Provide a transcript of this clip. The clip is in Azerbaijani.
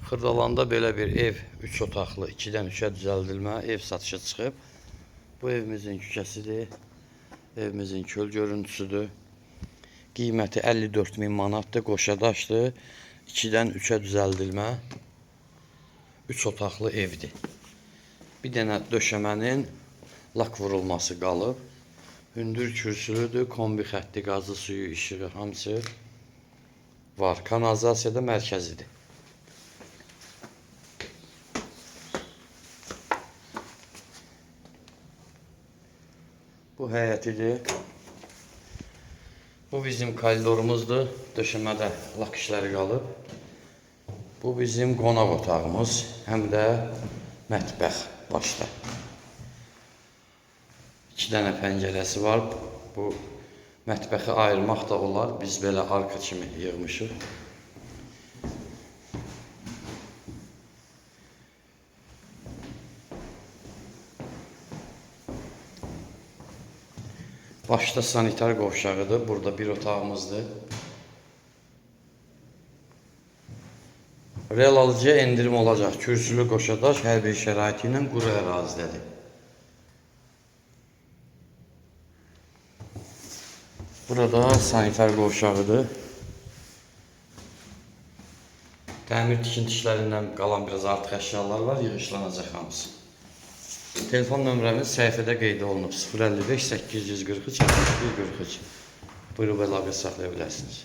Xırdalanda belə bir ev 3 otaqlı 2-dən 3-ə düzəldilmə ev satışa çıxıb. Bu evimizin küçəsidir. Evimizin köl görüntüsüdür. Qiyməti 54.000 manatdır. Qoşadaşdır. 2-dən 3-ə düzəldilmə 3 otaqlı evdir. Bir dənə döşəmənin lak vurulması qalıb. Hündür kürsülüdür. Kombi xətti, qazı, suyu, işığı hamısı var. Kanalizasiya da mərkəzidir. Bu həyətidir. Bu bizim koridorumuzdur. Döşəmədə lak işləri qalıb. Bu bizim qonaq otağımız. Həm də mətbəx başda. 2 dənə pəncərəsi var. Bu mətbəxi ayırmaq da olar. Biz belə arka kimi yığmışıq. Başda sanitar qovşağıdır. Burada bir otağımızdır. Real alıcıya endirim olacaq. Kürsülü qoşadaş hər bir şəraiti ilə quru ərazidədir. Burada sanitar qovşağıdır. Təmir tikinti işlərindən qalan biraz artıq əşyalar var. Yığışlanacaq hamısı. Telefon nömrəmiz səhifədə qeyd olunub. 055 843 61 43. Buyurub əlaqə saxlaya bilərsiniz.